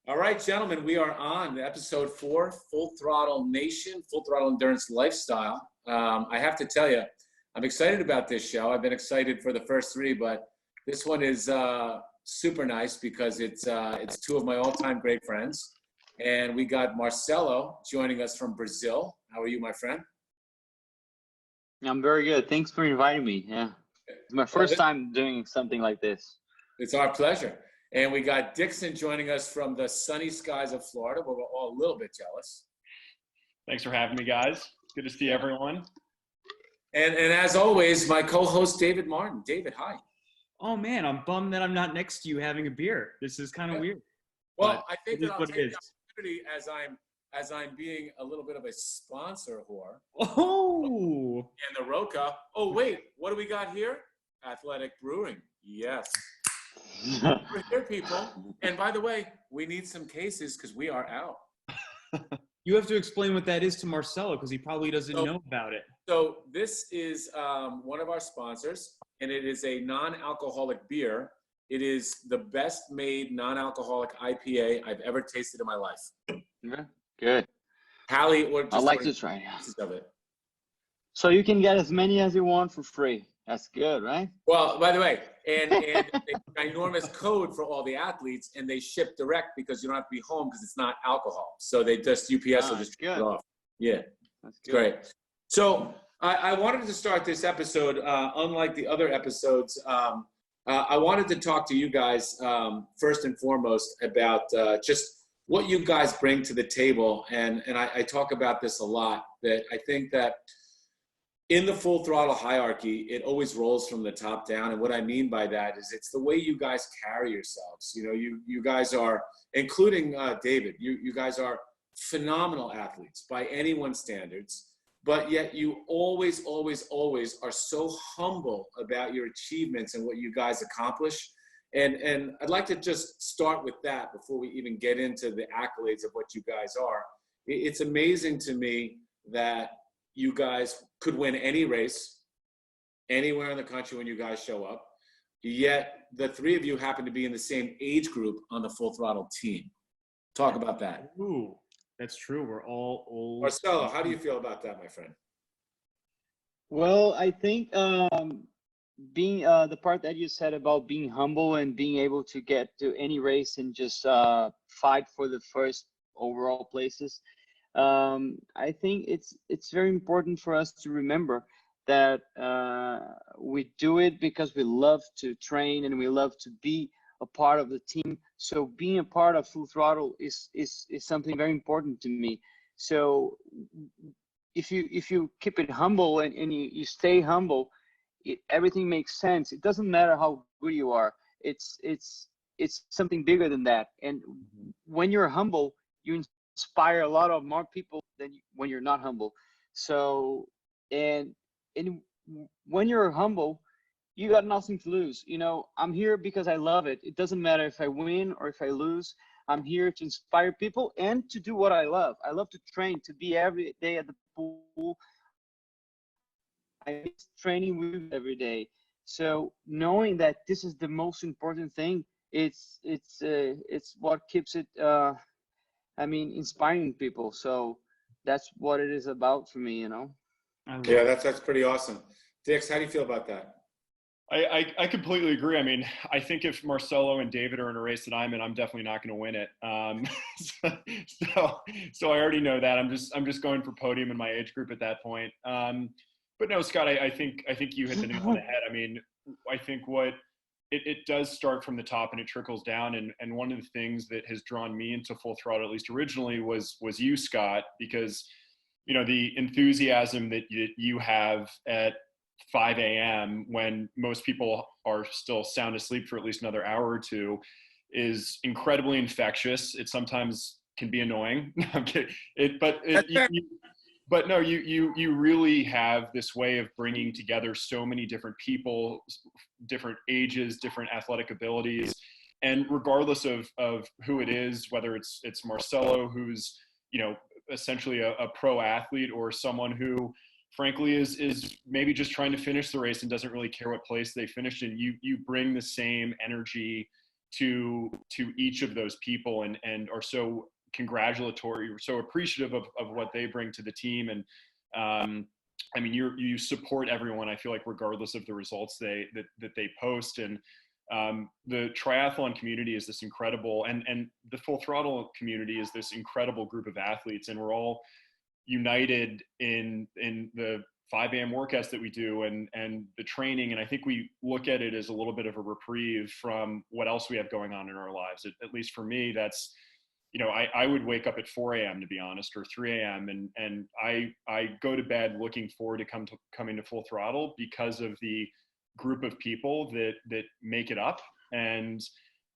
All right, gentlemen, we are on episode 4, Full Throttle Nation, Full Throttle Endurance Lifestyle. I have to tell you, I'm excited about this show. I've been excited for the first 3, but this one is super nice because it's 2 of my all-time great friends. And we got Marcelo joining us from Brazil. How are you, my friend? I'm very good. Thanks for inviting me. Yeah, it's my first time doing something like this. It's our pleasure. And we got Dixon joining us from the sunny skies of Florida, but we're all a little bit jealous. Thanks for having me, guys. Good to see everyone. And as always, my co-host, David Martin. David, hi. Oh, man, I'm bummed that I'm not next to you having a beer. This is kind of weird. Well, I think that I'll take the opportunity as I'm being a little bit of a sponsor whore. Oh! And the Roca. Oh, wait, what do we got here? Athletic Brewing. Yes. We're here, people. And by the way, we need some cases because we are out. You have to explain what that is to Marcelo because he probably doesn't know about it. So this is one of our sponsors, and it is a non-alcoholic beer. It is the best made non-alcoholic IPA I've ever tasted in my life. Yeah, good. Hallie, I'd like to try it. Of it. So you can get as many as you want for free. That's good, right? Well, by the way, and an enormous code for all the athletes, and they ship direct because you don't have to be home because it's not alcohol. So they just UPS will just ship it off. Yeah, that's good. Great. So I wanted to start this episode, unlike the other episodes. I wanted to talk to you guys first and foremost about just what you guys bring to the table, and I talk about this a lot. That I think that in the full throttle hierarchy, it always rolls from the top down. And what I mean by that is it's the way you guys carry yourselves. You know, you guys are, including David, you guys are phenomenal athletes by anyone's standards, but yet you always, always, always are so humble about your achievements and what you guys accomplish. And I'd like to just start with that before we even get into the accolades of what you guys are. It's amazing to me that you guys could win any race anywhere in the country when you guys show up, yet the 3 of you happen to be in the same age group on the Full Throttle team. Talk about that. Ooh, that's true. We're all old. Marcelo, how do you feel about that, my friend? Well, I think being the part that you said about being humble and being able to get to any race and just fight for the first overall places. I think it's very important for us to remember that we do it because we love to train and we love to be a part of the team. So being a part of Full Throttle is something very important to me. So if you keep it humble and you stay humble, everything makes sense. It doesn't matter how good you are. It's something bigger than that. And when you're humble, you inspire a lot of more people than when you're not humble. So and when you're humble, you got nothing to lose. You know, I'm here because I love it. It doesn't matter if I win or if I lose. I'm here to inspire people and to do what I love. I love to train, to be every day at the pool. I miss training with every day. So knowing that this is the most important thing, it's what keeps it inspiring people. So that's what it is about for me, you know? Yeah, that's pretty awesome. Dix, how do you feel about that? I completely agree. I mean, I think if Marcelo and David are in a race that I'm in, I'm definitely not going to win it. So I already know that. I'm just going for podium in my age group at that point. But no, Scott, I think you hit the nail on the head. I mean, I think it does start from the top and it trickles down. And one of the things that has drawn me into Full Throttle, at least originally, was you, Scott, because, you know, the enthusiasm that you have at 5 a.m. when most people are still sound asleep for at least another hour or 2 is incredibly infectious. It sometimes can be annoying. I'm kidding. But no, you really have this way of bringing together so many different people, different ages, different athletic abilities. And regardless of who it is, whether it's Marcelo, who's, you know, essentially a pro athlete, or someone who frankly is maybe just trying to finish the race and doesn't really care what place they finished in, you bring the same energy to each of those people, and are so congratulatory, so appreciative of what they bring to the team. And I mean, you support everyone, I feel like, regardless of the results that they post. And the triathlon community is this incredible, and the Full Throttle community is this incredible group of athletes, and we're all united in the 5 a.m. workouts that we do, and the training. And I think we look at it as a little bit of a reprieve from what else we have going on in our lives. At least for me, that's, I would wake up at 4 a.m. to be honest, or 3 a.m. and I go to bed looking forward to coming to Full Throttle because of the group of people that make it up. And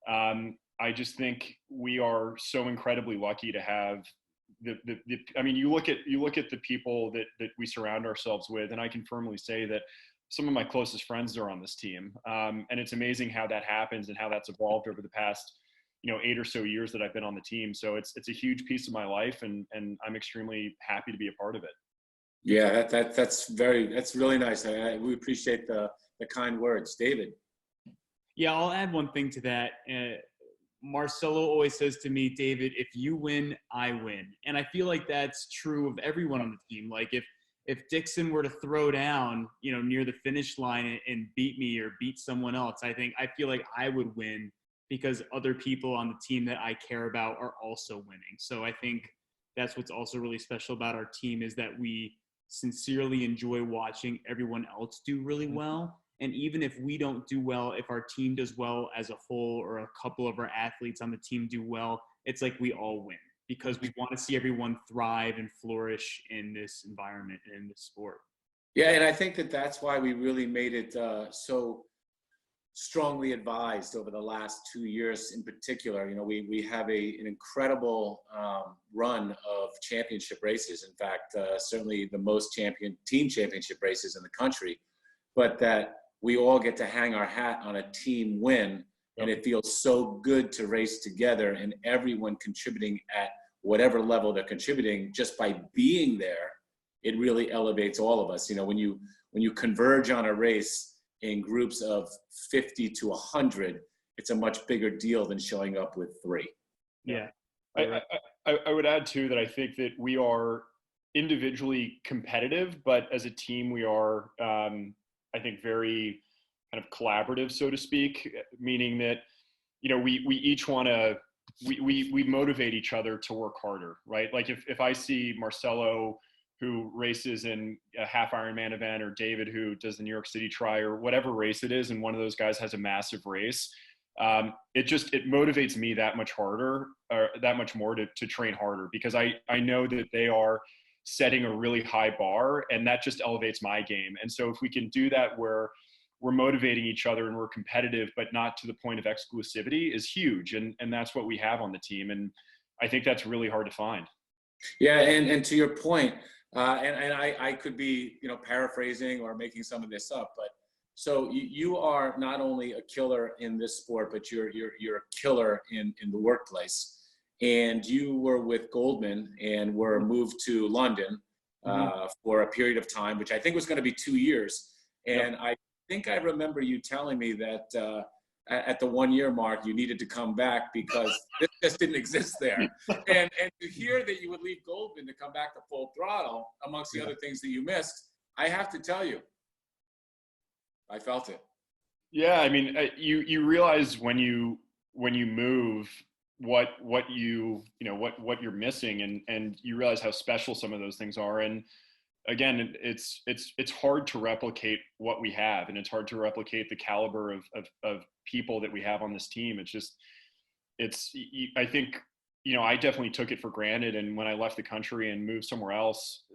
I just think we are so incredibly lucky to have I mean, you look at the people that we surround ourselves with, and I can firmly say that some of my closest friends are on this team. And it's amazing how that happens and how that's evolved over the past, 8 or so years that I've been on the team. So it's a huge piece of my life, and I'm extremely happy to be a part of it. Yeah, that's really nice. We appreciate the kind words, David. Yeah, I'll add one thing to that. Marcelo always says to me, David, if you win, I win. And I feel like that's true of everyone on the team. Like if Dixon were to throw down, near the finish line and beat me or beat someone else, I feel like I would win because other people on the team that I care about are also winning. So I think that's what's also really special about our team, is that we sincerely enjoy watching everyone else do really well. And even if we don't do well, if our team does well as a whole, or a couple of our athletes on the team do well, it's like we all win, because we want to see everyone thrive and flourish in this environment and in this sport. Yeah, and I think that's why we really made it so strongly advised over the last 2 years in particular. We have an incredible run of championship races. In fact, certainly the most team championship races in the country, but that we all get to hang our hat on a team win. And it feels so good to race together, and everyone contributing at whatever level they're contributing. Just by being there, it really elevates all of us. When you converge on a race in groups of 50 to 100, it's a much bigger deal than showing up with 3. Yeah. I would add too that I think that we are individually competitive, but as a team we are I think very kind of collaborative, so to speak, meaning that, we each want to, we motivate each other to work harder, right? Like if I see Marcelo, who races in a half Ironman event, or David, who does the New York City Tri, or whatever race it is, and one of those guys has a massive race, it motivates me that much harder, or that much more to train harder, because I know that they are setting a really high bar, and that just elevates my game. And so if we can do that, where we're motivating each other and we're competitive, but not to the point of exclusivity, is huge. And that's what we have on the team. And I think that's really hard to find. Yeah. And to your point, and I could be, paraphrasing or making some of this up, but so you are not only a killer in this sport, but you're a killer in the workplace. And you were with Goldman and were moved to London for a period of time, which I think was going to be 2 years. And yep. I think I remember you telling me that at the 1 year mark, you needed to come back because this just didn't exist there. And to hear that you would leave Goldman to come back to Full Throttle, amongst the other things that you missed, I have to tell you, I felt it. Yeah, I mean, you realize when you move what you're missing, and you realize how special some of those things are. And again, it's hard to replicate what we have, and it's hard to replicate the caliber of people that we have on this team. I think, I definitely took it for granted. And when I left the country and moved somewhere else,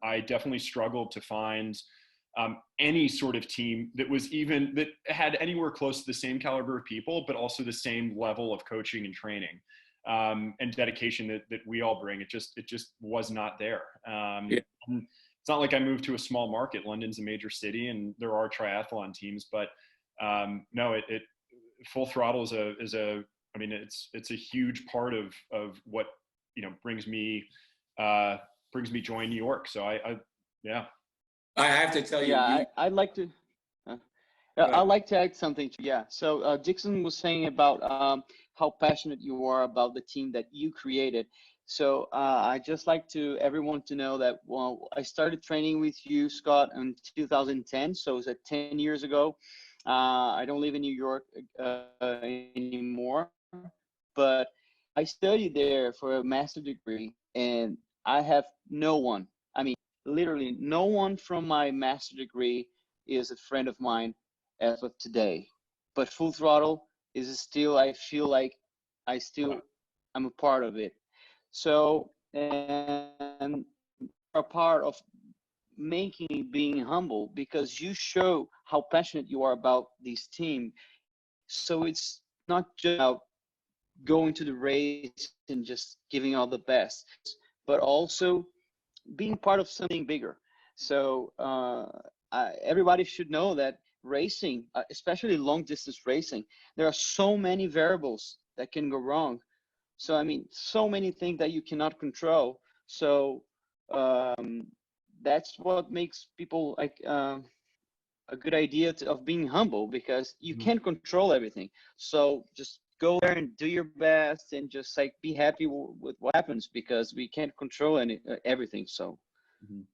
I definitely struggled to find any sort of team that had anywhere close to the same caliber of people, but also the same level of coaching and training and dedication that we all bring. It just was not there. It's not like I moved to a small market. London's a major city, and there are triathlon teams, but no, Full Throttle is a huge part of what brings me joy in New York. So I yeah. I have to tell you. Yeah, I'd like to. I'd like to add something. Yeah. So Dixon was saying about how passionate you are about the team that you created. So I just like to everyone to know that I started training with you, Scott, in 2010. So it's 10 years ago. I don't live in New York anymore, but I studied there for a master's degree, and I have no one. I mean, literally no one from my master's degree is a friend of mine as of today. But Full Throttle is still, I feel like I'm a part of it. So, and a part of making being humble because you show how passionate you are about this team. So it's not just about going to the race and just giving all the best, but also being part of something bigger. So everybody should know that racing, especially long distance racing, there are so many variables that can go wrong. So I mean, so many things that you cannot control. So that's what makes people like a good idea of being humble, because you can't control everything. So just go there and do your best and just like be happy with what happens, because we can't control everything. So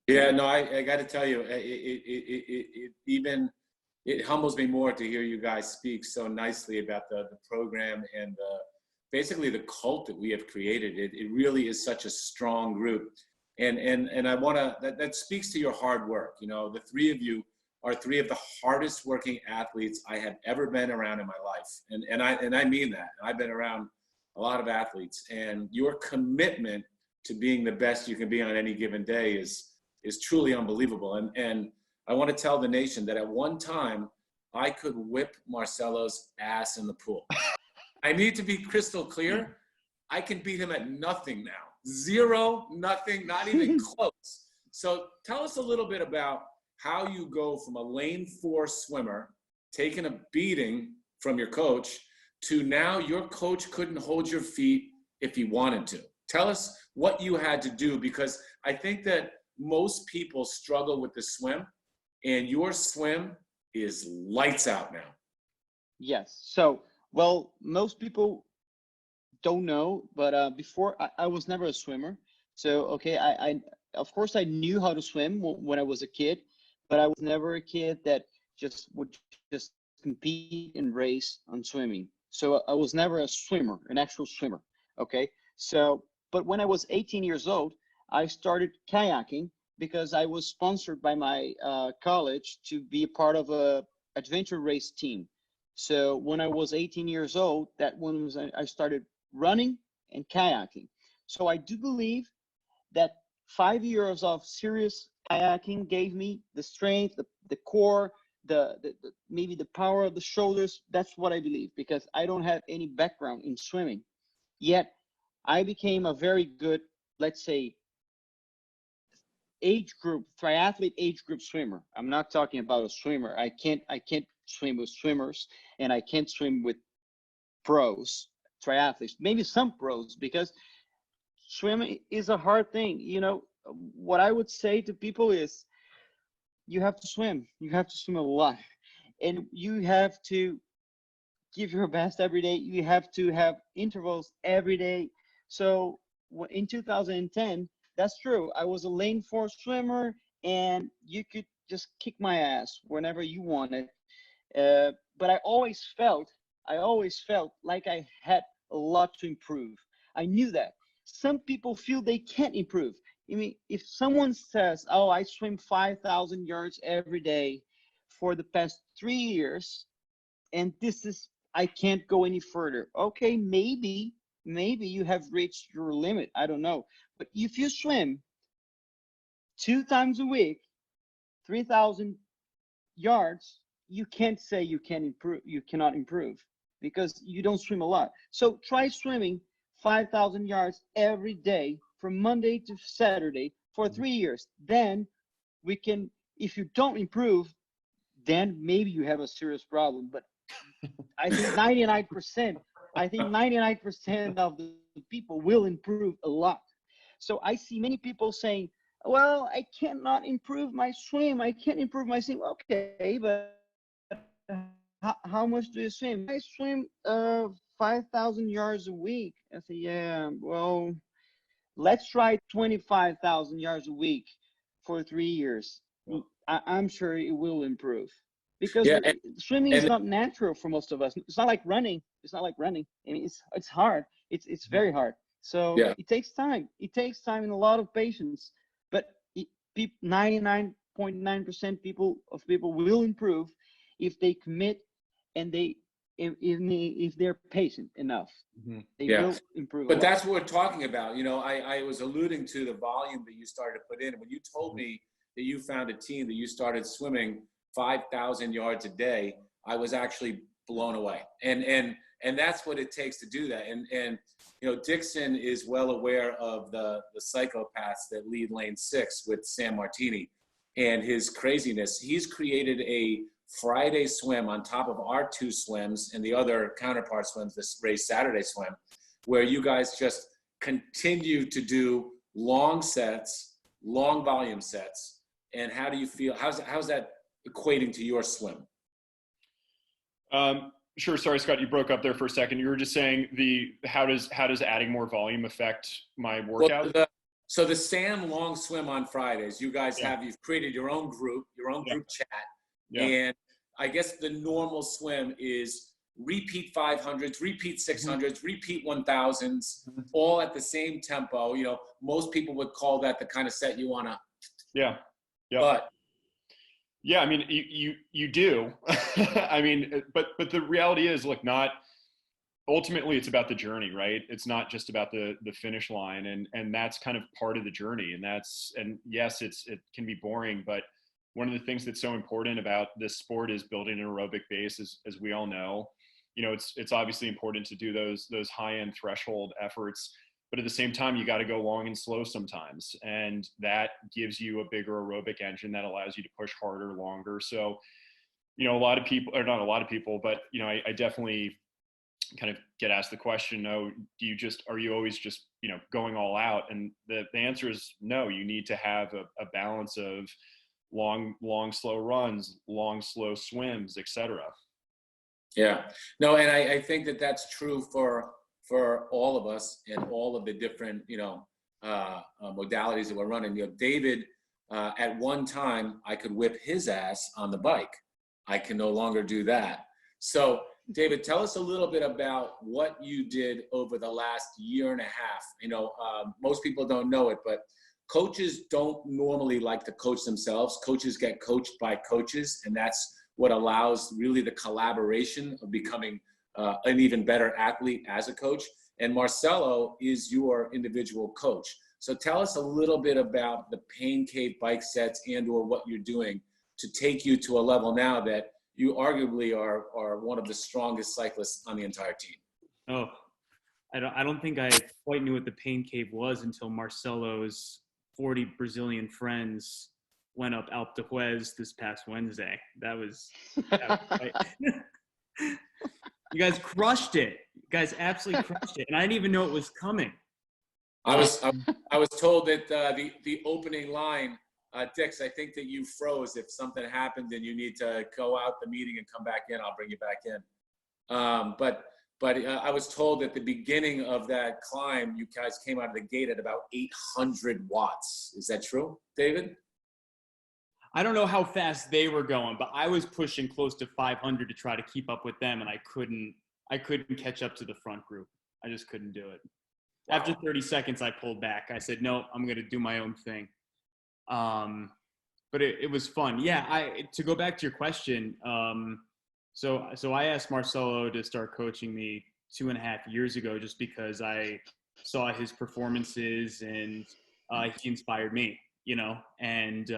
Yeah, no, I got to tell you, it humbles me more to hear you guys speak so nicely about the program and basically the cult that we have created. It really is such a strong group, and I want to that speaks to your hard work. You know, the three of you are three of the hardest working athletes I have ever been around in my life, and I mean that. I've been around a lot of athletes, and your commitment to being the best you can be on any given day is truly unbelievable. And I want to tell the nation that at one time I could whip Marcelo's ass in the pool. I need to be crystal clear. I can beat him at nothing now. Zero, nothing, not even close. So tell us a little bit about how you go from a lane 4 swimmer taking a beating from your coach to now your coach couldn't hold your feet if he wanted to. Tell us what you had to do, because I think that most people struggle with the swim, and your swim is lights out now. yes. So well, most people don't know, but before I was never a swimmer. So okay, I of course I knew how to swim when I was a kid, but I was never a kid that just would just compete and race on swimming. So I was never a swimmer, an actual swimmer. Okay, so but when I was 18 years old, I started kayaking because I was sponsored by my college to be a part of a adventure race team. So when I was 18 years old, that one was I started running and kayaking. So I do believe that 5 years of serious kayaking gave me the strength, the core, the maybe the power of the shoulders. That's what I believe, because I don't have any background in swimming. Yet I became a very good, let's say, age group, triathlete age group swimmer. I'm not talking about a swimmer. I can't swim with swimmers, and I can't swim with pros, triathletes, maybe some pros, because swimming is a hard thing. You know, what I would say to people is you have to swim. You have to swim a lot, and you have to give your best every day. You have to have intervals every day. So in 2010, that's true. I was a lane 4 swimmer, and you could just kick my ass whenever you wanted. But I always felt like I had a lot to improve. I knew that. Some people feel they can't improve. I mean, if someone says, "Oh, I swim 5,000 yards every day for the past 3 years, and I can't go any further." Okay, maybe you have reached your limit. I don't know. But if you swim 2 times a week, 3,000 yards, you can't say you can improve. You cannot improve because you don't swim a lot. So try swimming 5,000 yards every day from Monday to Saturday for 3 years. Then we can, if you don't improve, then maybe you have a serious problem. But I think 99%, of the people will improve a lot. So I see many people saying, "Well, I cannot improve my swim. I can't improve my swim." Okay, but how much do you swim? I swim 5,000 yards a week. I say, yeah, well, let's try 25,000 yards a week for 3 years. I'm sure it will improve, because Yeah, swimming is and not natural for most of us. It's not like running. It's not like running. I mean, it's hard. It's very hard. So yeah. it takes time. It takes time and a lot of patience. But 99.9% people will improve if they commit, and if they're patient enough. Mhm. They Yeah. will improve a But lot. that's what we're talking about. You know, I was alluding to the volume that you started to put in. When you told me that you found a team that you started swimming 5,000 yards a day, I was actually blown away. And that's what it takes to do that. And you know, Dixon is well aware of the psychopaths that lead lane 6 with Sam Martini and his craziness. He's created a Friday swim on top of our 2 swims and the other counterpart swims, this race Saturday swim, where you guys just continue to do long sets, long volume sets. And how do you feel? How's that equating to your swim? Sure. Sorry, Scott, you broke up there for a second. You were just saying how does adding more volume affect my workout? Well, so the Sam long swim on Fridays, you guys you've created your own group chat. Yeah. And I guess the normal swim is repeat 500s, repeat 600s, repeat 1000s, all at the same tempo. You know, most people would call that the kind of set you want to. Yeah. Yeah. But yeah, I mean, you do. I mean, but the reality is, look, ultimately it's about the journey, right? It's not just about the finish line, and that's kind of part of the journey. And yes, it can be boring, but one of the things that's so important about this sport is building an aerobic base, as we all know. You know, it's obviously important to do those high-end threshold efforts, but at the same time, you got to go long and slow sometimes. And that gives you a bigger aerobic engine that allows you to push harder, longer. So, you know, a lot of people, or not a lot of people, but, you know, I definitely kind of get asked the question, are you always just, you know, going all out? And the answer is no. You need to have a balance of long, slow runs, long, slow swims, etc. yeah, no, and I think that that's true for all of us and all of the different, you know, modalities that we're running. You know, David, at one time, I could whip his ass on the bike. I can no longer do that. So, David, tell us a little bit about what you did over the last year and a half. You know, most people don't know it, but coaches don't normally like to coach themselves. Coaches get coached by coaches, and that's what allows really the collaboration of becoming an even better athlete as a coach. And Marcelo is your individual coach. So tell us a little bit about the Pain Cave bike sets and or what you're doing to take you to a level now that you arguably are one of the strongest cyclists on the entire team. Oh, I don't think I quite knew what the Pain Cave was until Marcelo's 40 Brazilian friends went up Alpe d'Huez this past Wednesday. That was right. You guys crushed it. You guys absolutely crushed it. And I didn't even know it was coming. I was told that the opening line, Dix, I think that you froze. If something happened and you need to go out the meeting and come back in, I'll bring you back in. But I was told at the beginning of that climb, you guys came out of the gate at about 800 watts. Is that true, David? I don't know how fast they were going, but I was pushing close to 500 to try to keep up with them, and I couldn't catch up to the front group. I just couldn't do it. Wow. After 30 seconds, I pulled back. I said, no, I'm going to do my own thing. But it was fun. Yeah, to go back to your question, so I asked Marcelo to start coaching me 2.5 years ago just because I saw his performances and he inspired me, you know, and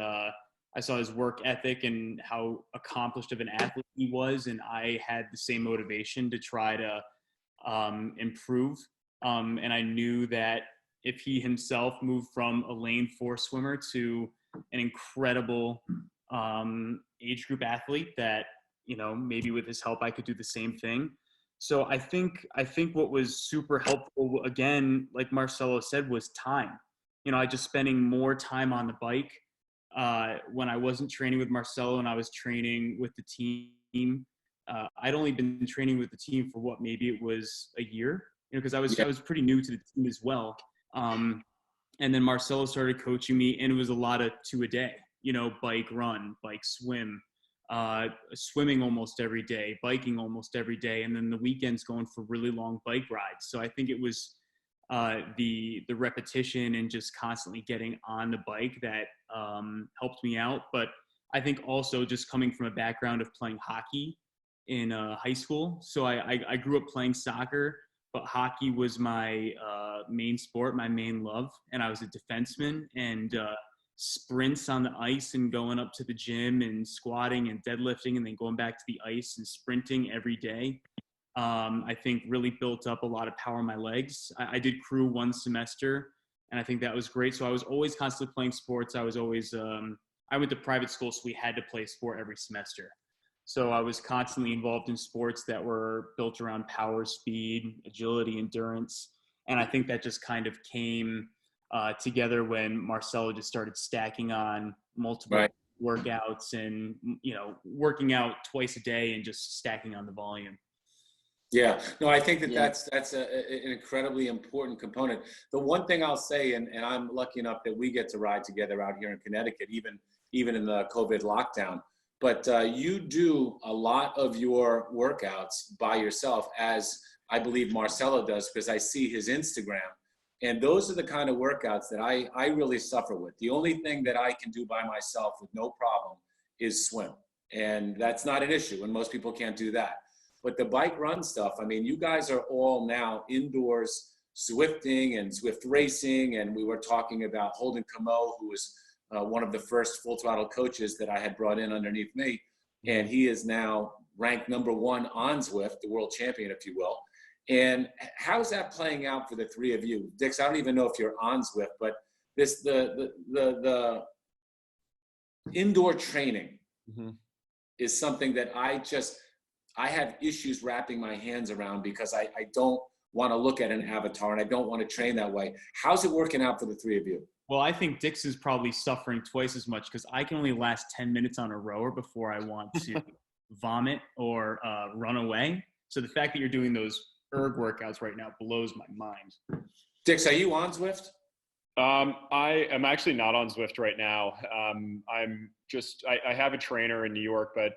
I saw his work ethic and how accomplished of an athlete he was, and I had the same motivation to try to improve. And I knew that if he himself moved from a lane 4 swimmer to an incredible age group athlete, that, you know, maybe with his help I could do the same thing. So I think what was super helpful, again, like Marcelo said, was time. You know, I just spending more time on the bike. When I wasn't training with Marcelo and I was training with the team, I'd only been training with the team for maybe it was a year, because I was pretty new to the team as well. And then Marcelo started coaching me, and it was a lot of 2 a day, bike, run, bike, swim, swimming almost every day, biking almost every day, and then the weekends going for really long bike rides. So I think it was the repetition and just constantly getting on the bike that helped me out. But I think also just coming from a background of playing hockey in high school. So I grew up playing soccer, but hockey was my main sport, my main love. And I was a defenseman, and sprints on the ice and going up to the gym and squatting and deadlifting and then going back to the ice and sprinting every day, I think really built up a lot of power in my legs. I did crew 1 semester, and I think that was great. So I was always constantly playing sports. I was always, I went to private school, so we had to play sport every semester. So I was constantly involved in sports that were built around power, speed, agility, endurance. And I think that just kind of came together when Marcelo just started stacking on multiple workouts and, working out twice a day and just stacking on the volume. Yeah, no, I think that's an incredibly important component. The one thing I'll say, and I'm lucky enough that we get to ride together out here in Connecticut, even in the COVID lockdown, but you do a lot of your workouts by yourself, as I believe Marcelo does, because I see his Instagram. And those are the kind of workouts that I really suffer with. The only thing that I can do by myself with no problem is swim. And that's not an issue, and most people can't do that. But the bike run stuff, I mean, you guys are all now indoors Zwifting and Zwift racing. And we were talking about Holden Camo, who was one of the first full throttle coaches that I had brought in underneath me. And he is now ranked #1 on Zwift, the world champion, if you will. And how's that playing out for the three of you? Dix, I don't even know if you're on Zwift, but the indoor training is something that I have issues wrapping my hands around, because I don't want to look at an avatar and I don't want to train that way. How's it working out for the three of you? Well, I think Dix is probably suffering twice as much, because I can only last 10 minutes on a rower before I want to vomit or run away. So the fact that you're doing those erg workouts right now blows my mind. Dix, are you on Zwift? I am actually not on Zwift right now. I have a trainer in New York, but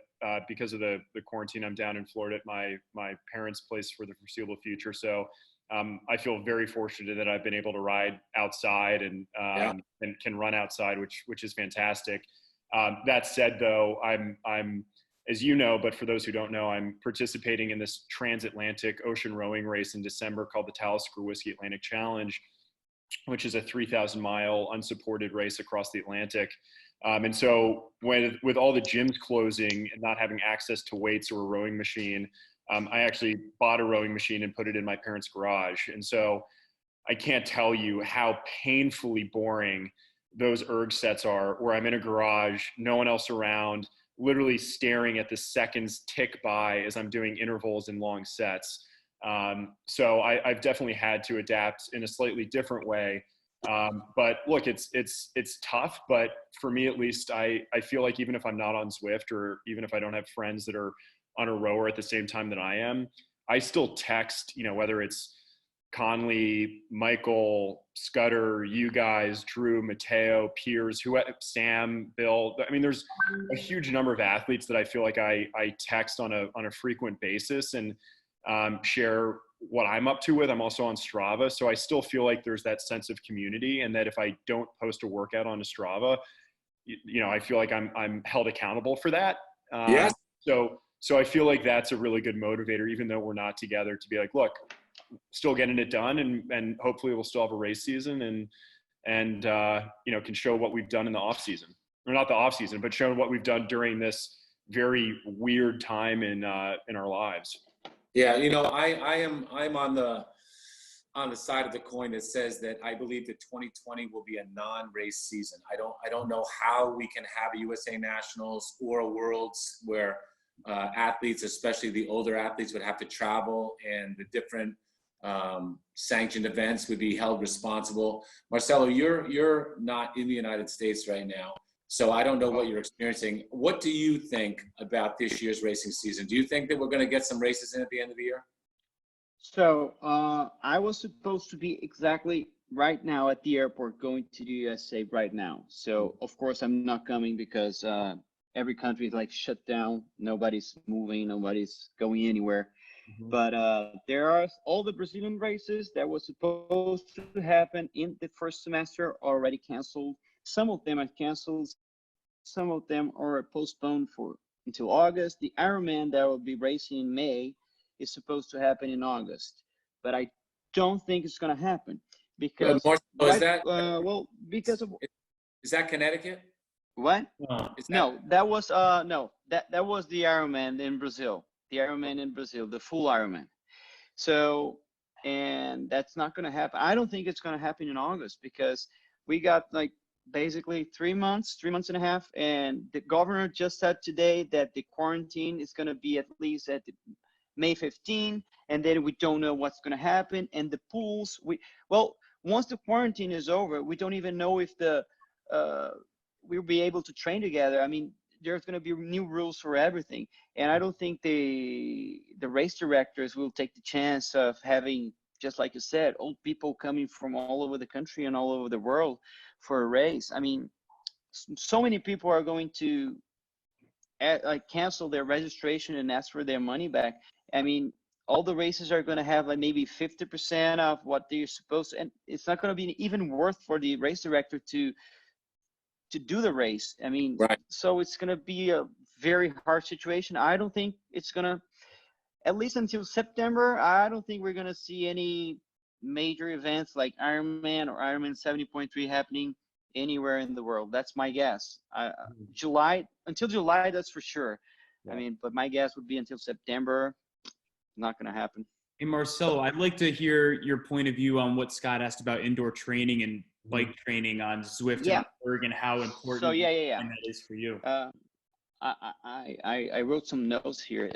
because of the quarantine, I'm down in Florida at my parents' place for the foreseeable future. So I feel very fortunate that I've been able to ride outside and can run outside, which is fantastic. That said, though, I'm as you know, but for those who don't know, I'm participating in this transatlantic ocean rowing race in December called the Talisker Whiskey Atlantic Challenge, which is a 3,000-mile unsupported race across the Atlantic. And so with all the gyms closing and not having access to weights or a rowing machine, I actually bought a rowing machine and put it in my parents' garage. And so I can't tell you how painfully boring those erg sets are, where I'm in a garage, no one else around, literally staring at the seconds tick by as I'm doing intervals and long sets. So I've definitely had to adapt in a slightly different way. But look, it's tough, but for me, at least, I feel like even if I'm not on Zwift, or even if I don't have friends that are on a rower at the same time that I am, I still text, whether it's Conley, Michael, Scudder, you guys, Drew, Mateo, Piers, Sam, Bill. I mean, there's a huge number of athletes that I feel like I text on a frequent basis and share what I'm up to with. I'm also on Strava. So I still feel like there's that sense of community, and that if I don't post a workout on Strava, I feel like I'm held accountable for that. Yes. So I feel like that's a really good motivator, even though we're not together, to be like, look, still getting it done, and hopefully we'll still have a race season and can show what we've done in the off season, or not the off season, but show what we've done during this very weird time in our lives. Yeah, I'm on the side of the coin that says that I believe that 2020 will be a non-race season. I don't know how we can have a USA Nationals or a Worlds where athletes, especially the older athletes, would have to travel, and the different sanctioned events would be held responsible. Marcelo, you're not in the United States right now. So I don't know what you're experiencing. What do you think about this year's racing season? Do you think that we're going to get some races in at the end of the year? So I was supposed to be exactly right now at the airport going to the USA right now. So of course I'm not coming because every country is like shut down. Nobody's moving. Nobody's going anywhere. But there are all the Brazilian races that was supposed to happen in the first semester already canceled. Some of them are canceled. Some of them are postponed for until August. The Ironman that will be racing in May is supposed to happen in August, but I don't think it's going to happen because because of is that Connecticut? What? No, that was no, that was the Ironman in Brazil. The Ironman in Brazil, the full Ironman. So, and that's not going to happen. I don't think it's going to happen in August because we got like basically 3 months and a half, and the governor just said today that the quarantine is going to be at least at May 15, and then we don't know what's going to happen. And the pools, once the quarantine is over, we don't even know if we'll be able to train together. I mean, there's going to be new rules for everything, and I don't think the race directors will take the chance of having, just like you said, old people coming from all over the country and all over the world for a race. I mean, so many people are going to cancel their registration and ask for their money back. I mean, all the races are going to have like maybe 50% of what they're supposed to, and it's not going to be even worth for the race director to do the race. I mean, right. So it's going to be a very hard situation. I don't think it's going to, at least until September, I don't think we're going to see any major events like Ironman or Ironman 70.3 happening anywhere in the world. That's my guess. Until July, that's for sure. Yeah. I mean, but my guess would be until September, not going to happen. Hey, Marcelo, I'd like to hear your point of view on what Scott asked about indoor training and bike training on Zwift and Berg, and how important that is for you. I wrote some notes here.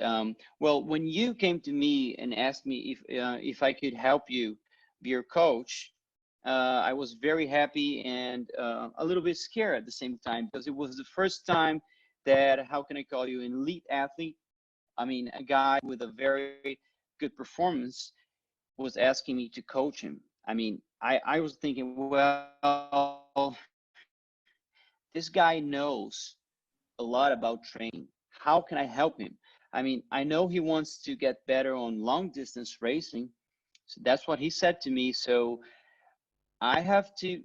Well, when you came to me and asked me if I could help you be your coach, I was very happy and a little bit scared at the same time, because it was the first time that, how can I call you, an elite athlete, I mean, a guy with a very good performance was asking me to coach him. I mean, I was thinking, well, this guy knows a lot about training. How can I help him? I mean, I know he wants to get better on long distance racing. So that's what he said to me. So I have to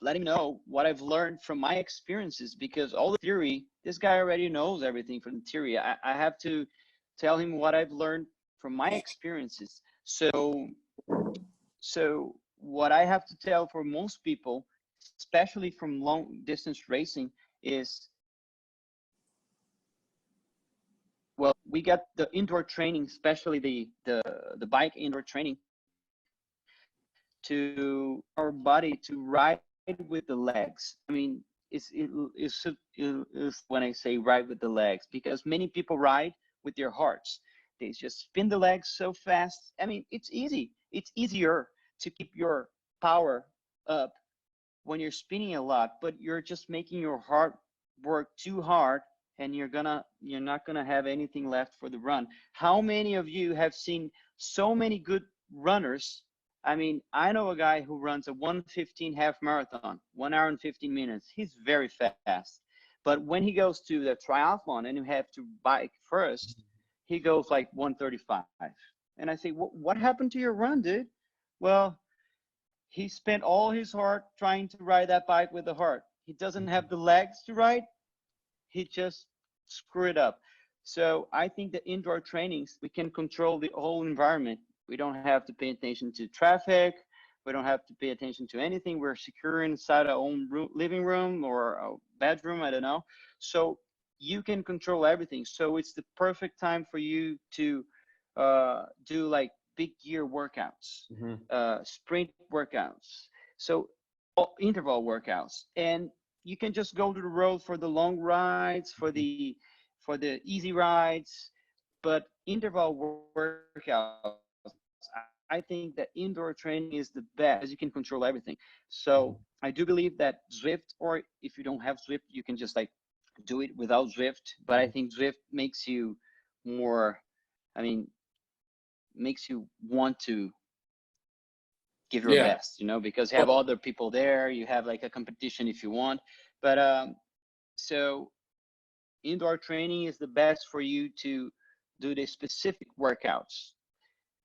let him know what I've learned from my experiences, because all the theory, this guy already knows everything from the theory. I have to tell him what I've learned from my experiences. So what I have to tell for most people, especially from long distance racing, is, well, we got the indoor training, especially the bike indoor training, to our body to ride with the legs. I mean, it's when I say ride with the legs, because many people ride with their hearts. They just spin the legs so fast. I mean, it's easy. It's easier to keep your power up when you're spinning a lot, but you're just making your heart work too hard, and you're not gonna have anything left for the run. How many of you have seen so many good runners? I mean, I know a guy who runs a 1:15 half marathon, 1 hour and 15 minutes. He's very fast. But when he goes to the triathlon and you have to bike first, he goes like 1:35. And I say, what happened to your run, dude? Well, he spent all his heart trying to ride that bike with the heart. He doesn't have the legs to ride. He just screwed it up. So I think the indoor trainings, we can control the whole environment. We don't have to pay attention to traffic. We don't have to pay attention to anything. We're secure inside our own living room or a bedroom, I don't know. So you can control everything. So it's the perfect time for you to do like big gear workouts, sprint workouts, so interval workouts. And you can just go to the road for the long rides, for the easy rides, but interval workouts, I think that indoor training is the best, as you can control everything. So I do believe that Zwift, or if you don't have Zwift, you can just like do it without Zwift. But I think Zwift makes you more, I mean, makes you want to give your best, you know, because you have other people there, you have like a competition if you want. But so indoor training is the best for you to do the specific workouts.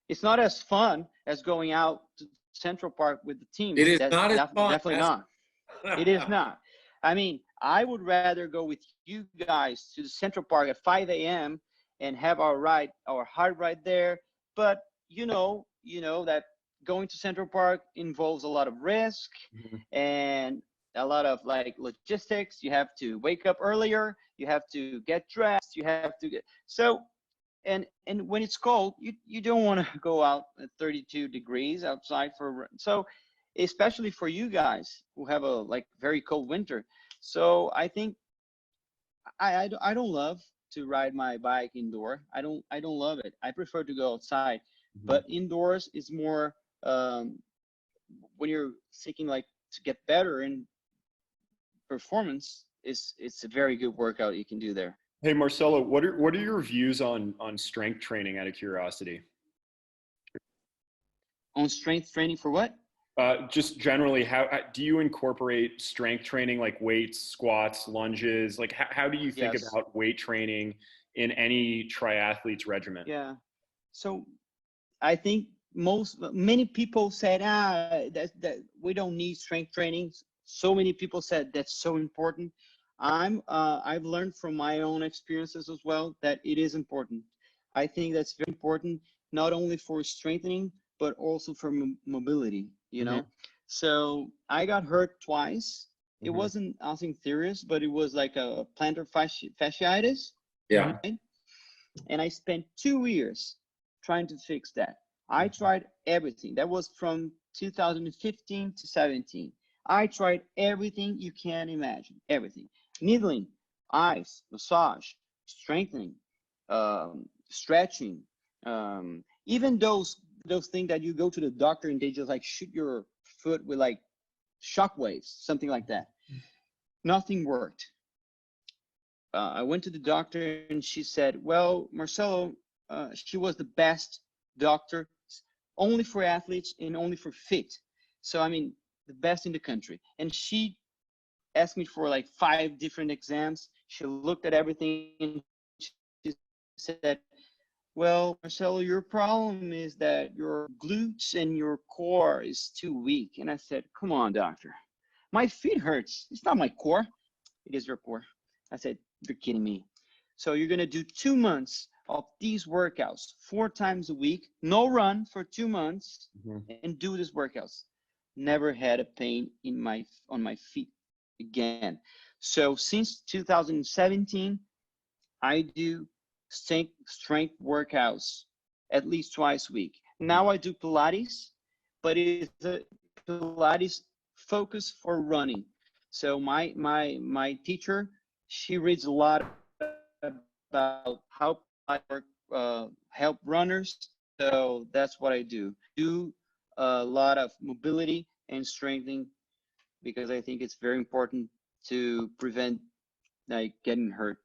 It's not as fun as going out to Central Park with the team. It is not as fun. Definitely not. It is not. I mean, I would rather go with you guys to the Central Park at 5 a.m. and have our hard ride there. But you know that going to Central Park involves a lot of risk and a lot of like logistics. You have to wake up earlier. You have to get dressed. You have to get so. And when it's cold, you don't want to go out at 32 degrees outside so especially for you guys who have a like very cold winter. So I think I don't love to ride my bike indoor. I don't love it. I prefer to go outside, but indoors is more when you're seeking like to get better in performance. It's a very good workout you can do there. Hey, Marcelo, what are your views on strength training, out of curiosity? On strength training for what? Just generally, how do you incorporate strength training, like weights, squats, lunges? Like, how do you think about weight training in any triathlete's regimen? Yeah. So I think many people said, that we don't need strength training. So many people said that's so important. I've learned from my own experiences as well that it is important. I think that's very important, not only for strengthening, but also for mobility, you know? So I got hurt twice. It wasn't nothing serious, but it was like a plantar fasciitis. Yeah. Right? And I spent 2 years trying to fix that. I tried everything. That was from 2015 to 17. I tried everything you can imagine, everything. Needling, ice, massage, strengthening, stretching, even those things that you go to the doctor and they just like shoot your foot with like shock waves, something like that. Nothing worked. I went to the doctor and she said, well, Marcelo, she was the best doctor only for athletes and only for fit. So, I mean, the best in the country. And she asked me for like 5 different exams. She looked at everything and she said, well, Marcelo, your problem is that your glutes and your core is too weak. And I said, come on, doctor. My feet hurts. It's not my core. It is your core. I said, you're kidding me. So you're going to do 2 months of these workouts 4 times a week, no run for 2 months, and do these workouts. Never had a pain on my feet again. So since 2017, I do strength workouts at least twice a week. Now I do Pilates, but it's a Pilates focus for running. So my teacher, she reads a lot about how I help runners. So that's what I do. Do a lot of mobility and strengthening because I think it's very important to prevent like getting hurt.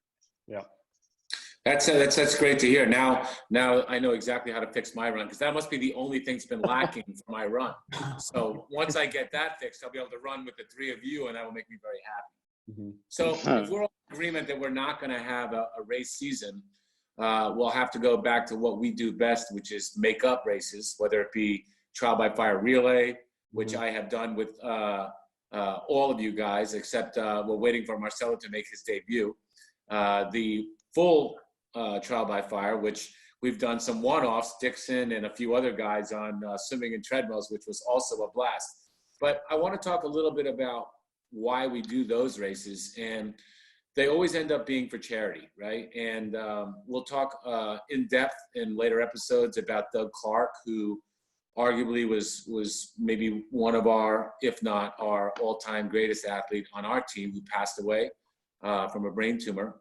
Yeah. That's great to hear. Now I know exactly how to fix my run because that must be the only thing that's been lacking for my run. So once I get that fixed, I'll be able to run with the 3 of you, and that will make me very happy. So if we're all in agreement that we're not going to have a race season, we'll have to go back to what we do best, which is make up races, whether it be trial by fire relay, which I have done with all of you guys, except we're waiting for Marcelo to make his debut. The full trial by fire, which we've done some one-offs, Dixon and a few other guys on swimming and treadmills, which was also a blast. But I want to talk a little bit about why we do those races, and they always end up being for charity, right? And we'll talk in depth in later episodes about Doug Clark, who arguably was maybe one of our, if not our all-time greatest athlete on our team, who passed away from a brain tumor.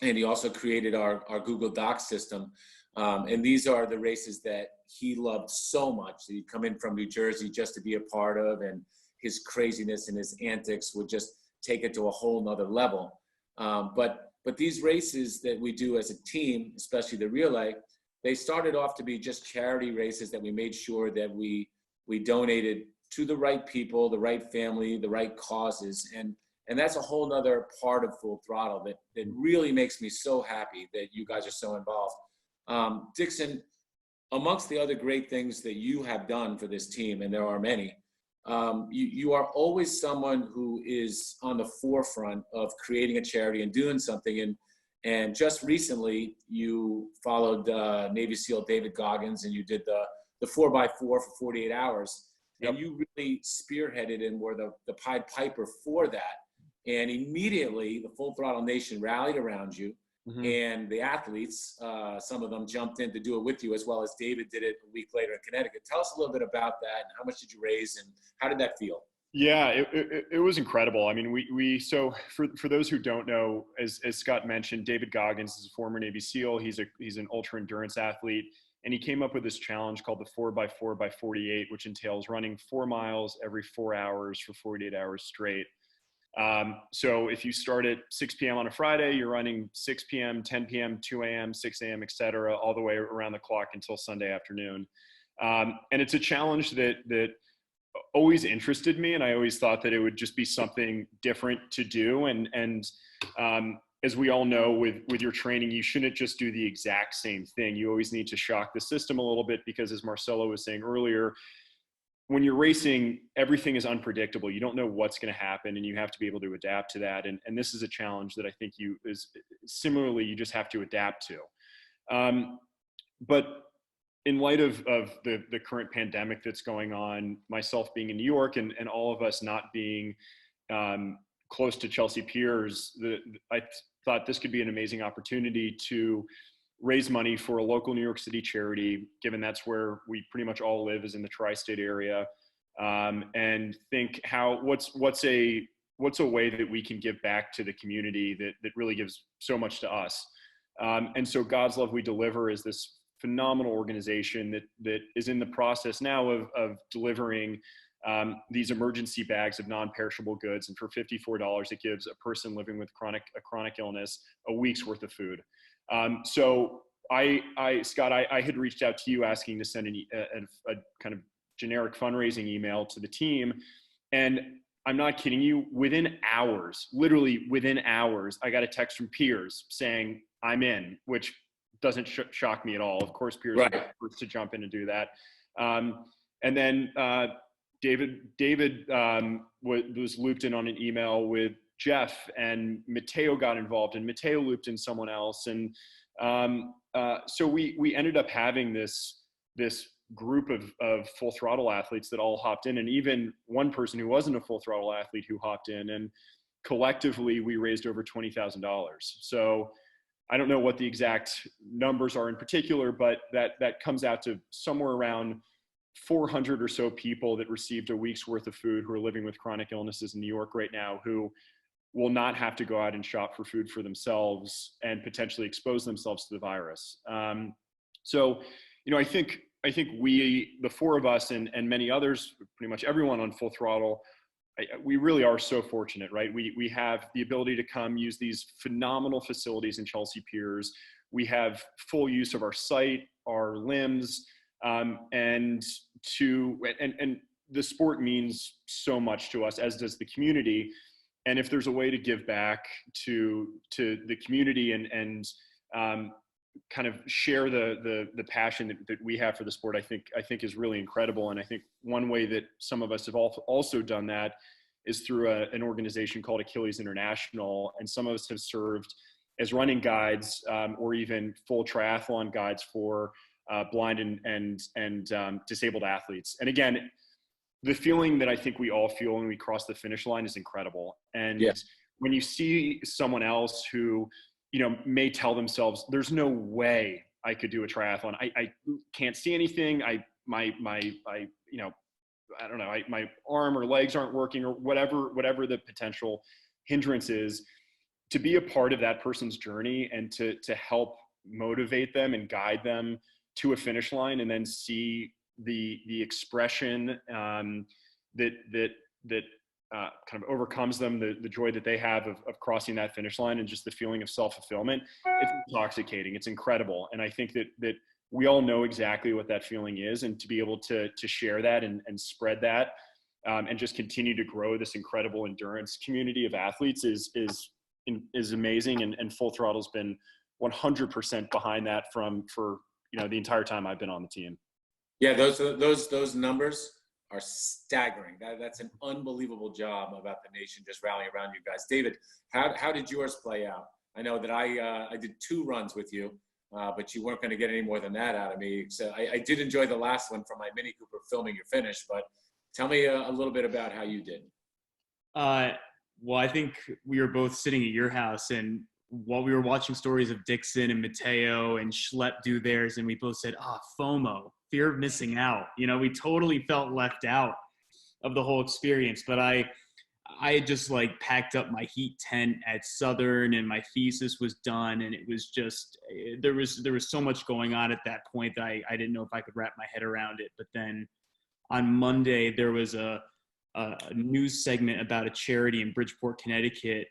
And he also created our Google Docs system. And these are the races that he loved so much that he'd come in from New Jersey just to be a part of, and his craziness and his antics would just take it to a whole nother level. But these races that we do as a team, especially the relay, they started off to be just charity races that we made sure that we donated to the right people, the right family, the right causes. And that's a whole nother part of Full Throttle that really makes me so happy that you guys are so involved. Dixon, amongst the other great things that you have done for this team, and there are many, you are always someone who is on the forefront of creating a charity and doing something. And just recently, you followed Navy SEAL David Goggins, and you did the 4x4 for 48 hours. Yep. And you really spearheaded and were the Pied Piper for that. And immediately, the Full Throttle Nation rallied around you. Mm-hmm. And the athletes, some of them jumped in to do it with you, as well as David did it a week later in Connecticut. Tell us a little bit about that, and how much did you raise, and how did that feel? Yeah, it was incredible. I mean, so for those who don't know, as Scott mentioned, David Goggins is a former Navy SEAL. He's an ultra endurance athlete, and he came up with this challenge called the 4x4x48, which entails running 4 miles every 4 hours for 48 hours straight. So if you start at 6 p.m. on a Friday, you're running 6 p.m., 10 p.m., 2 a.m., 6 a.m., et cetera, all the way around the clock until Sunday afternoon. And it's a challenge that always interested me, and I always thought that it would just be something different to do. And as we all know, with your training, you shouldn't just do the exact same thing. You always need to shock the system a little bit, because as Marcelo was saying earlier, when you're racing, everything is unpredictable. You don't know what's going to happen, and you have to be able to adapt to that. And this is a challenge that I think you just have to adapt to. But in light of the current pandemic that's going on, myself being in New York and all of us not being close to Chelsea Piers, I thought this could be an amazing opportunity to raise money for a local New York City charity, given that's where we pretty much all live, is in the tri-state area, and think what's a way that we can give back to the community that really gives so much to us. And so God's Love We Deliver is this phenomenal organization that is in the process now of delivering these emergency bags of non-perishable goods, and for $54, it gives a person living with a chronic illness a week's worth of food. So Scott, I had reached out to you asking to send a kind of generic fundraising email to the team. And I'm not kidding you, within hours, literally within hours, I got a text from Piers saying, I'm in, which doesn't shock me at all. Of course, Piers was the first to jump in and do that. And then David was looped in on an email with Jeff, and Matteo got involved, and Matteo looped in someone else. And so we ended up having this group of Full Throttle athletes that all hopped in, and even one person who wasn't a Full Throttle athlete who hopped in, and collectively we raised over $20,000. So I don't know what the exact numbers are in particular, but that comes out to somewhere around 400 or so people that received a week's worth of food, who are living with chronic illnesses in New York right now, who will not have to go out and shop for food for themselves and potentially expose themselves to the virus. So, I think we, the four of us and many others, pretty much everyone on Full Throttle, we really are so fortunate, right? We have the ability to come use these phenomenal facilities in Chelsea Piers. We have full use of our site, our limbs, and the sport means so much to us, as does the community. And if there's a way to give back to the community and kind of share the passion that we have for the sport, I think is really incredible. And I think one way that some of us have also done that is through an organization called Achilles International. And some of us have served as running guides, or even full triathlon guides for blind and disabled athletes. And again, the feeling that I think we all feel when we cross the finish line is incredible. And yes, when you see someone else who, may tell themselves, there's no way I could do a triathlon. I can't see anything. My arm or legs aren't working, or whatever the potential hindrance is, to be a part of that person's journey and to help motivate them and guide them to a finish line and then see the expression that kind of overcomes them, the joy that they have of crossing that finish line, and just the feeling of self-fulfillment. It's intoxicating. It's incredible. And I think that we all know exactly what that feeling is, and to be able to share that and spread that, and just continue to grow this incredible endurance community of athletes is amazing. And Full Throttle's been 100% behind that for the entire time I've been on the team. Yeah, those numbers are staggering. That's an unbelievable job about the nation just rallying around you guys. David, how did yours play out? I know that I did 2 runs with you, but you weren't going to get any more than that out of me. So I did enjoy the last one from my Mini Cooper filming your finish, but tell me a little bit about how you did. Well, I think we were both sitting at your house, and while we were watching stories of Dixon and Mateo and Schlepp do theirs, and we both said, FOMO, fear of missing out. We totally felt left out of the whole experience. But I had just packed up my heat tent at Southern, and my thesis was done, and it was just, there was so much going on at that point that I didn't know if I could wrap my head around it. But then on Monday, there was a news segment about a charity in Bridgeport, Connecticut,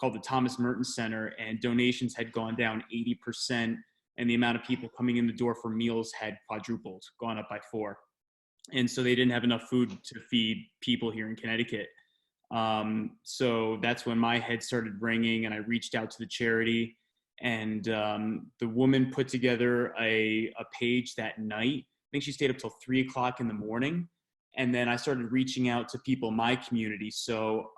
called the Thomas Merton Center, and donations had gone down 80%, and the amount of people coming in the door for meals had quadrupled, gone up by 4. And so they didn't have enough food to feed people here in Connecticut. So that's when my head started ringing, and I reached out to the charity, and the woman put together a page that night. I think she stayed up till 3 o'clock in the morning. And then I started reaching out to people in my community. So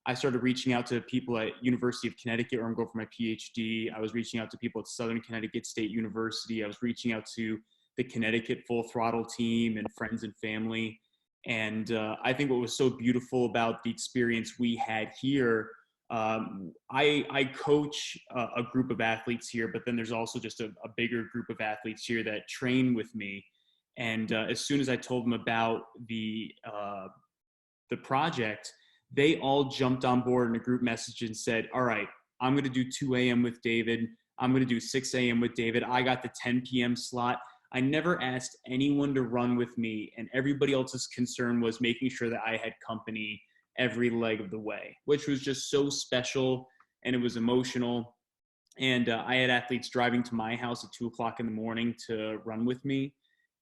I started reaching out to people at University of Connecticut, where I'm going for my PhD. I was reaching out to people at Southern Connecticut State University. I was reaching out to the Connecticut Full Throttle team and friends and family. And I think what was so beautiful about the experience we had here, I coach a group of athletes here, but then there's also just a bigger group of athletes here that train with me. And as soon as I told them about the project, they all jumped on board in a group message and said, all right, I'm going to do 2 a.m. with David. I'm going to do 6 a.m. with David. I got the 10 p.m. slot. I never asked anyone to run with me, and everybody else's concern was making sure that I had company every leg of the way, which was just so special, and it was emotional. And I had athletes driving to my house at 2 o'clock in the morning to run with me.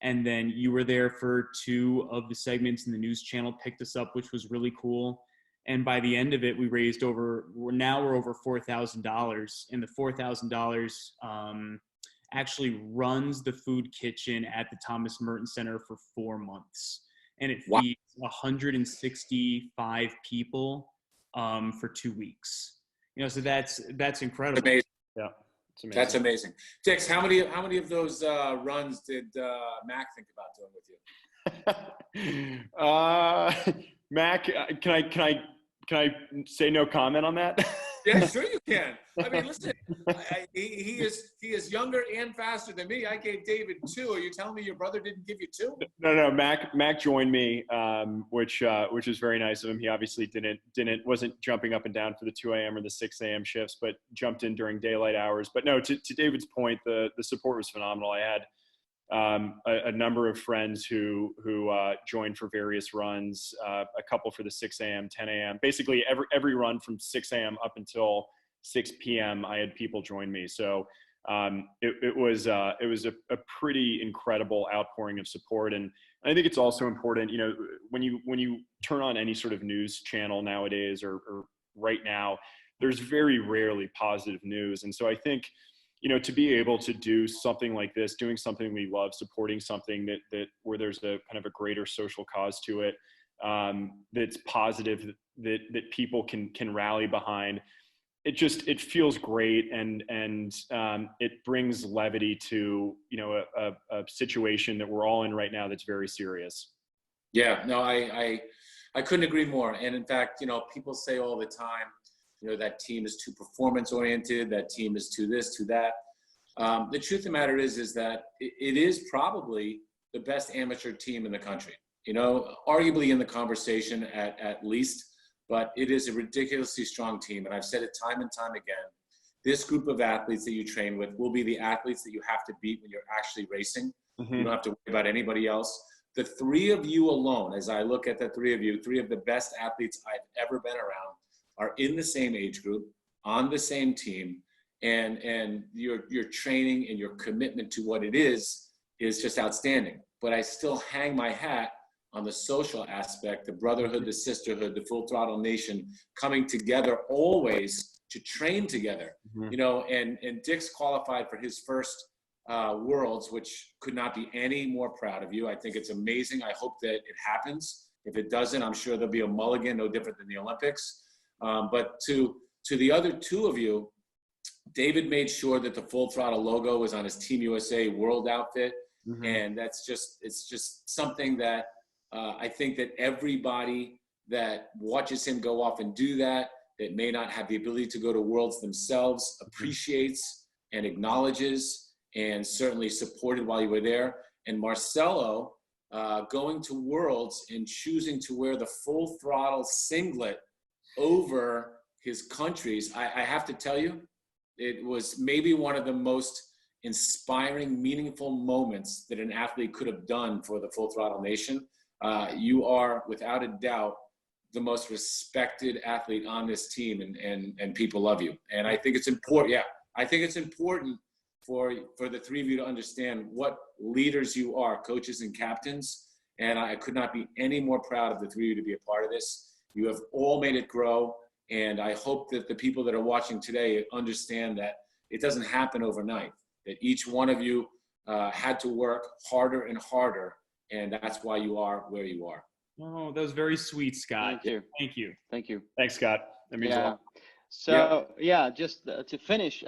And then you were there for 2 of the segments, and the news channel picked us up, which was really cool. And by the end of it, we raised we're over $4,000. And the $4,000 actually runs the food kitchen at the Thomas Merton Center for 4 months. And it feeds 165 people for 2 weeks. So that's incredible. Amazing. Yeah. Amazing. That's amazing. Dix, how many of those runs did Mac think about doing with you? Mac, can I say no comment on that? Yeah, sure you can. I mean, listen, he is younger and faster than me. I gave David 2. Are you telling me your brother didn't give you 2? No. Mac joined me, which is very nice of him. He obviously wasn't jumping up and down for the 2 a.m. or the 6 a.m. shifts, but jumped in during daylight hours. But no, to David's point, the support was phenomenal. I had a number of friends who joined for various runs, a couple for the 6 a.m., 10 a.m. Basically, every run from 6 a.m. up until 6 p.m., I had people join me. So it was a pretty incredible outpouring of support. And I think it's also important, when you turn on any sort of news channel nowadays or right now, there's very rarely positive news. And so I think, to be able to do something like this, doing something we love, supporting something that where there's a kind of a greater social cause to it, that's positive, that people can rally behind. It feels great, and it brings levity to a situation that we're all in right now that's very serious. Yeah, no, I couldn't agree more. And in fact, people say all the time, that team is too performance oriented, that team is too this, too that. The truth of the matter is that it is probably the best amateur team in the country, arguably in the conversation at least, but it is a ridiculously strong team. And I've said it time and time again, this group of athletes that you train with will be the athletes that you have to beat when you're actually racing. You don't have to worry about anybody else. The three of you alone, as I look at the three of you, three of the best athletes I've ever been around, are in the same age group, on the same team, and your training and your commitment to what it is just outstanding. But I still hang my hat on the social aspect, the brotherhood, the sisterhood, the Full Throttle Nation coming together always to train together. You know, and Dix qualified for his first Worlds, which could not be any more proud of you. I think it's amazing. I hope that it happens. If it doesn't, I'm sure there'll be a mulligan, no different than the Olympics. But to the other two of you, David made sure that the Full Throttle logo was on his Team USA World outfit. And it's just something that I think that everybody that watches him go off and do that may not have the ability to go to Worlds themselves appreciates and acknowledges, and certainly supported while you were there. And Marcelo going to Worlds and choosing to wear the Full Throttle singlet over his countries, I have to tell you, it was maybe one of the most inspiring, meaningful moments that an athlete could have done for the Full Throttle Nation. You are, without a doubt, the most respected athlete on this team, and people love you. And I think it's important. Yeah, I think it's important for the three of you to understand what leaders you are, coaches and captains. And I could not be any more proud of the three of you to be a part of this. You have all made it grow. And I hope that the people that are watching today understand that it doesn't happen overnight, that each one of you had to work harder and harder. And that's why you are where you are. Oh, that was very sweet, Scott. Thank you. Thank you. Thank you. Thanks, Scott. That means a lot. So just to finish,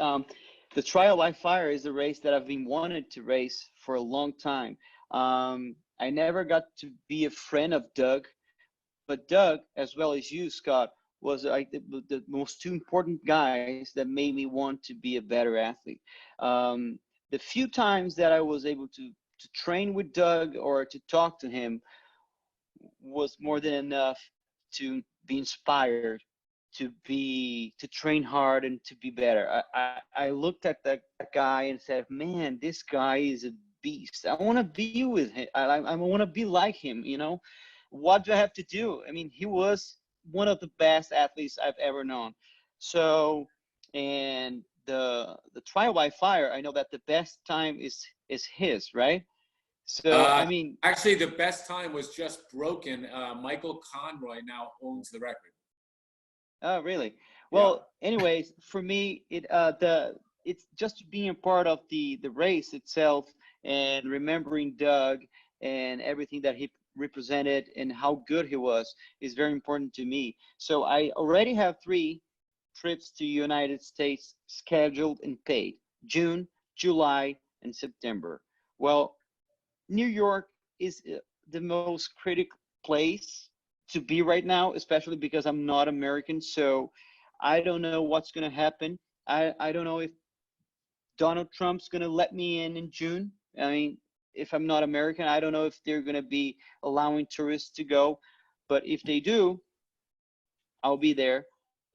the Trial by Fire is a race that I've been wanted to race for a long time. I never got to be a friend of Doug, but Doug, as well as you, Scott, was like the most two important guys that made me want to be a better athlete. The few times that I was able to train with Doug or to talk to him was more than enough to be inspired, to train hard and to be better. I looked at that guy and said, man, this guy is a beast. I want to be with him. I want to be like him, you know. What do I have to do? I mean, he was one of the best athletes I've ever known. So, and the Trial by Fire, I know that the best time is his, right? So, I mean, actually the best time was just broken. Michael Conroy now owns the record. Oh, really? Well, anyways, for me, it's just being a part of the race itself and remembering Doug and everything that he represented and how good he was is very important to me. So I already have 3 trips to United States scheduled and paid: June, July, and September. Well, New York is the most critical place to be right now, especially because I'm not American. So I don't know what's going to happen. I don't know if Donald Trump's going to let me in June. I mean, if I'm not American, I don't know if they're going to be allowing tourists to go. But if they do, I'll be there.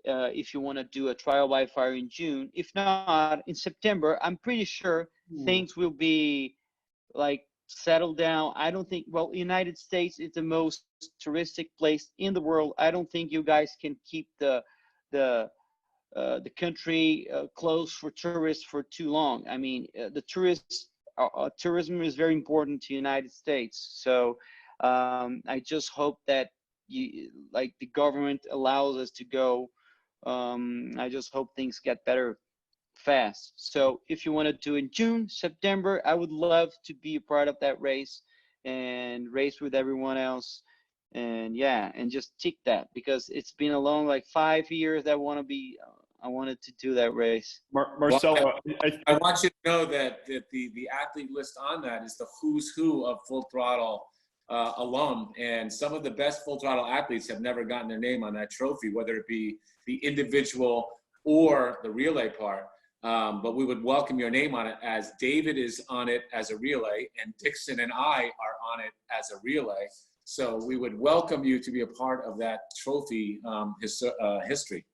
If you want to do a Trial by Fire in June. If not, in September, I'm pretty sure things will be like settled down. I don't think, well, United States is the most touristic place in the world. I don't think you guys can keep the country closed for tourists for too long. I mean, tourism is very important to United States. So I just hope that the government allows us to go. I just hope things get better fast. So if you want to do in June, September, I would love to be a part of that race and race with everyone else. And and just tick that, because it's been a long 5 years that I wanted to do that race. Marcelo, I want you to know that the athlete list on that is the who's who of Full Throttle alum, and some of the best Full Throttle athletes have never gotten their name on that trophy, whether it be the individual or the relay part. But we would welcome your name on it, as David is on it as a relay, and Dixon and I are on it as a relay. So we would welcome you to be a part of that trophy history.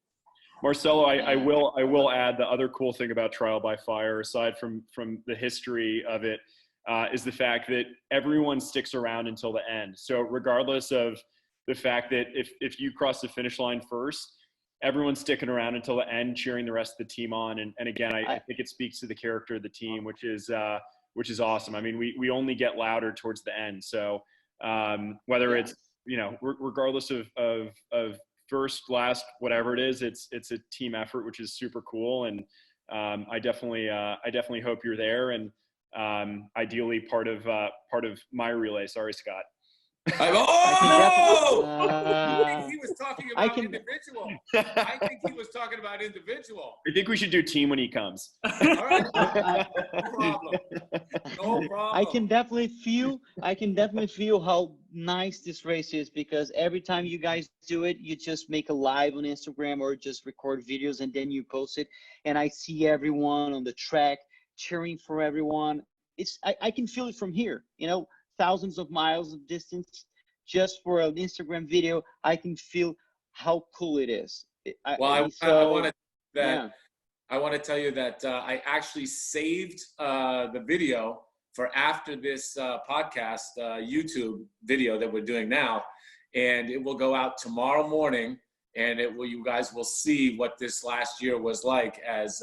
Marcelo, I will add the other cool thing about Trial by Fire, aside from the history of it, is the fact that everyone sticks around until the end. So regardless of the fact that if you cross the finish line first, everyone's sticking around until the end, cheering the rest of the team on. And again, I think it speaks to the character of the team, which is awesome. I mean, we only get louder towards the end. So whether it's, regardless of first, last, whatever it is, it's a team effort, which is super cool. And I definitely hope you're there, and ideally part of my relay. Sorry, Scott. He was talking about individual. I think he was talking about individual. I think we should do team when he comes. All right. No problem. I can definitely feel how nice this race is, because every time you guys do it, you just make a live on Instagram or just record videos and then you post it. And I see everyone on the track cheering for everyone. I can feel it from here, thousands of miles of distance. Just for an Instagram video, I can feel how cool it is. I want to tell you that I actually saved the video for after this podcast YouTube video that we're doing now, and it will go out tomorrow morning, and you guys will see what this last year was like, as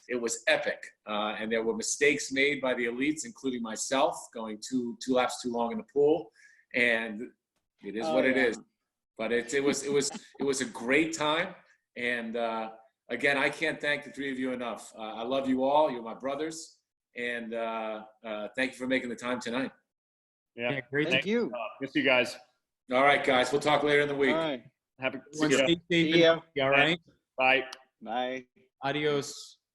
it was epic, and there were mistakes made by the elites, including myself, going two laps too long in the pool, and it is what it is. But it was a great time, and again, I can't thank the three of you enough. I love you all. You're my brothers, and thank you for making the time tonight. Yeah, great. Thank you. Miss you guys. All right, guys. We'll talk later in the week. All right. Have a Stay safe. All right. Bye. Bye. Adios.